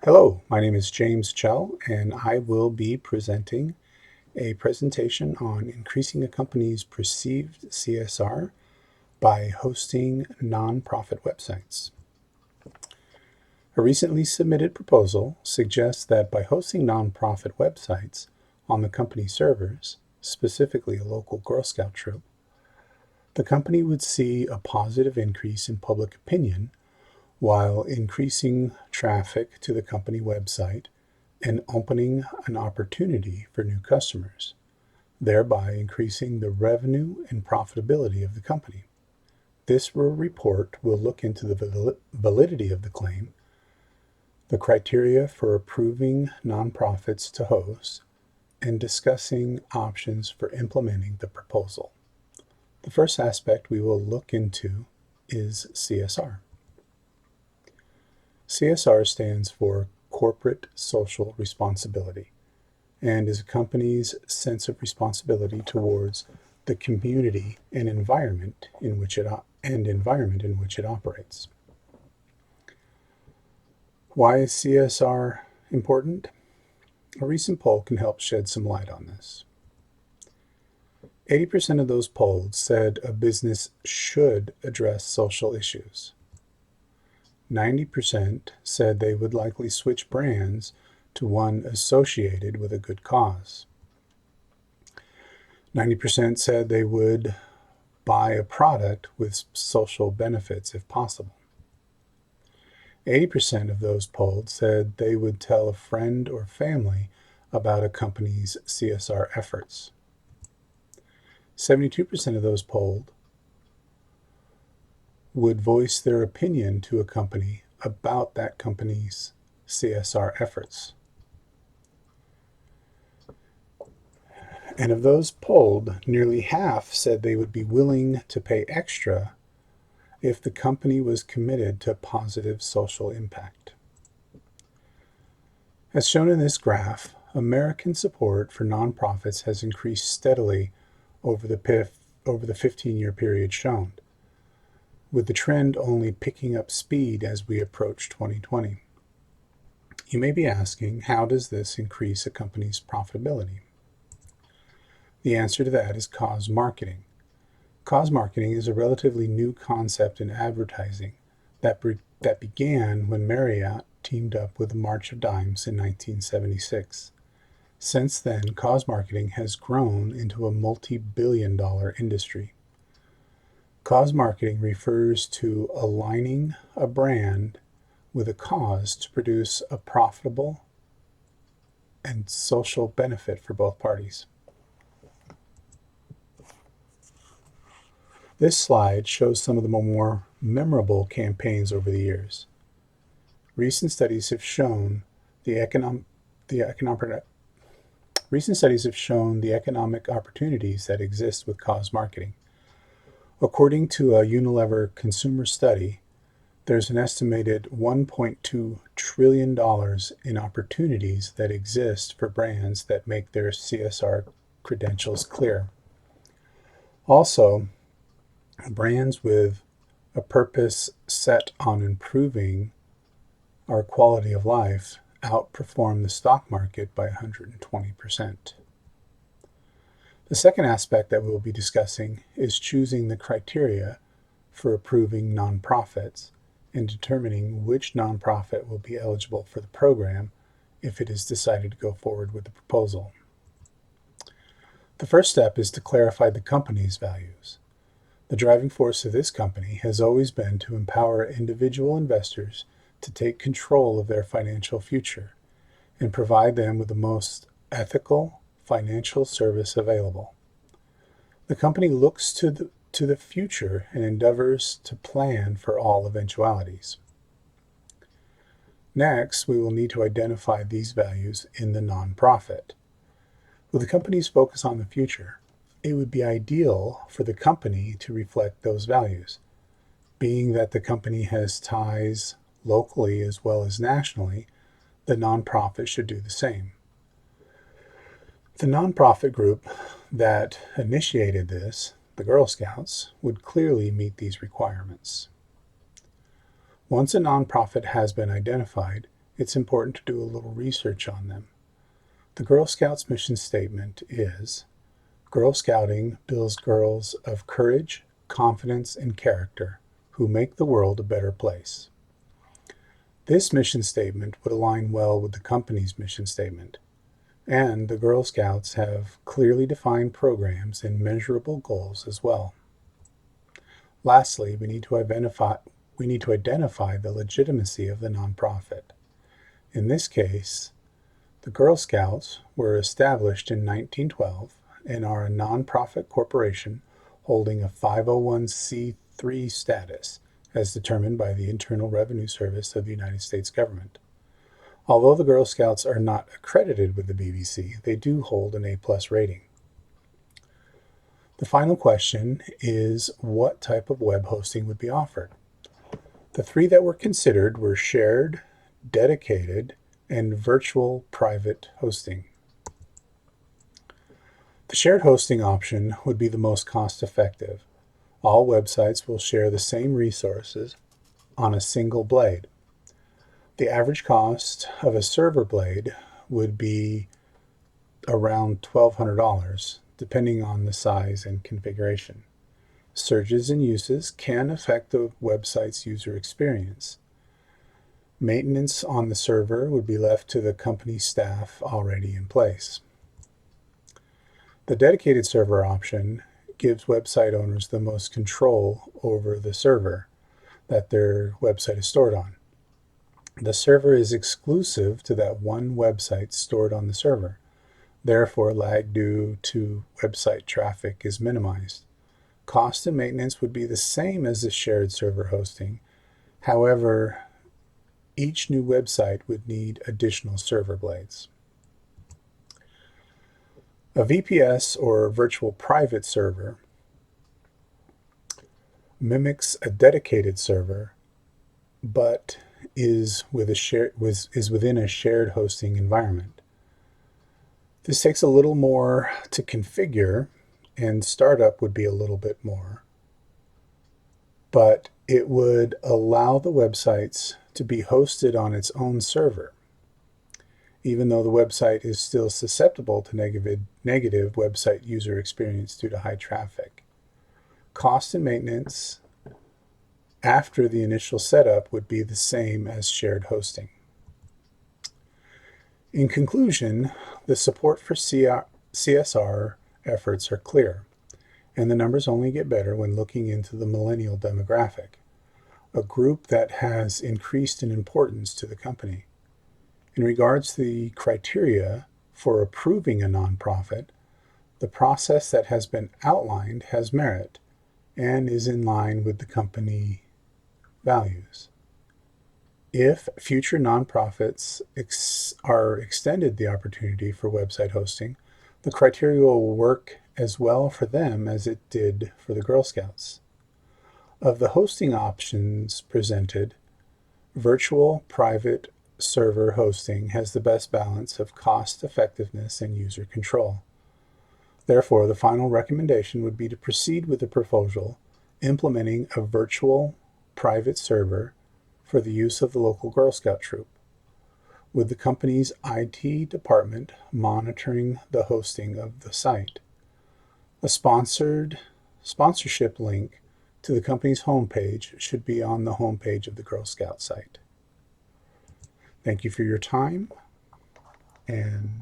Hello, my name is James Chell, and I will be presenting a presentation on increasing a company's perceived CSR by hosting nonprofit websites. A recently submitted proposal suggests that by hosting nonprofit websites on the company's servers, specifically a local Girl Scout troop, the company would see a positive increase in public opinion while increasing traffic to the company website and opening an opportunity for new customers, thereby increasing the revenue and profitability of the company. This report will look into the validity of the claim, the criteria for approving nonprofits to host, and discussing options for implementing the proposal. The first aspect we will look into is CSR. CSR stands for Corporate Social Responsibility and is a company's sense of responsibility towards the community and environment in which it operates. Why is CSR important? A recent poll can help shed some light on this. 80% of those polled said a business should address social issues. 90% said they would likely switch brands to one associated with a good cause. 90% said they would buy a product with social benefits if possible. 80% of those polled said they would tell a friend or family about a company's CSR efforts. 72% of those polled would voice their opinion to a company about that company's CSR efforts. And of those polled, nearly half said they would be willing to pay extra if the company was committed to positive social impact. As shown in this graph, American support for nonprofits has increased steadily over the 15-year period shown, with the trend only picking up speed as we approach 2020. You may be asking, how does this increase a company's profitability? The answer to that is cause marketing. Cause marketing is a relatively new concept in advertising that began when Marriott teamed up with the March of Dimes in 1976. Since then, cause marketing has grown into a multi-billion-dollar industry. Cause marketing refers to aligning a brand with a cause to produce a profitable and social benefit for both parties. This slide shows some of the more memorable campaigns over the years. Recent studies have shown the economic opportunities that exist with cause marketing. According to a Unilever consumer study, there's an estimated $1.2 trillion in opportunities that exist for brands that make their CSR credentials clear. Also, brands with a purpose set on improving our quality of life outperform the stock market by 120%. The second aspect that we will be discussing is choosing the criteria for approving nonprofits and determining which nonprofit will be eligible for the program if it is decided to go forward with the proposal. The first step is to clarify the company's values. The driving force of this company has always been to empower individual investors to take control of their financial future and provide them with the most ethical financial service available. The company looks to the future and endeavors to plan for all eventualities. Next, we will need to identify these values in the nonprofit. With the company's focus on the future, it would be ideal for the company to reflect those values. Being that the company has ties locally as well as nationally, the nonprofit should do the same. The nonprofit group that initiated this, the Girl Scouts, would clearly meet these requirements. Once a nonprofit has been identified, it's important to do a little research on them. The Girl Scouts mission statement is, Girl Scouting builds girls of courage, confidence, and character who make the world a better place. This mission statement would align well with the company's mission statement, and the Girl Scouts have clearly defined programs and measurable goals as well. Lastly, we need to identify the legitimacy of the nonprofit. In this case, the Girl Scouts were established in 1912 and are a nonprofit corporation holding a 501c3 status as determined by the Internal Revenue Service of the United States government. Although the Girl Scouts are not accredited with the BBC, they do hold an A+ rating. The final question is, what type of web hosting would be offered? The three that were considered were shared, dedicated, and virtual private hosting. The shared hosting option would be the most cost-effective. All websites will share the same resources on a single blade. The average cost of a server blade would be around $1,200, depending on the size and configuration. Surges and uses can affect the website's user experience. Maintenance on the server would be left to the company staff already in place. The dedicated server option gives website owners the most control over the server that their website is stored on. The server is exclusive to that one website stored on the server. Therefore, lag due to website traffic is minimized. Cost and maintenance would be the same as the shared server hosting. However, each new website would need additional server blades. A VPS, or virtual private server, mimics a dedicated server, but is within a shared hosting environment. This takes a little more to configure, and startup would be a little bit more, but it would allow the websites to be hosted on its own server, even though the website is still susceptible to negative website user experience due to high traffic. Cost and maintenance after the initial setup would be the same as shared hosting. In conclusion, the support for CSR efforts are clear, and the numbers only get better when looking into the millennial demographic, a group that has increased in importance to the company. In regards to the criteria for approving a nonprofit, the process that has been outlined has merit and is in line with the company values. If future nonprofits are extended the opportunity for website hosting, the criteria will work as well for them as it did for the Girl Scouts. Of the hosting options presented, virtual private server hosting has the best balance of cost effectiveness and user control. Therefore, the final recommendation would be to proceed with the proposal implementing a virtual private server for the use of the local Girl Scout troop, with the company's IT department monitoring the hosting of the site. A sponsorship link to the company's homepage should be on the homepage of the Girl Scout site. Thank you for your time, and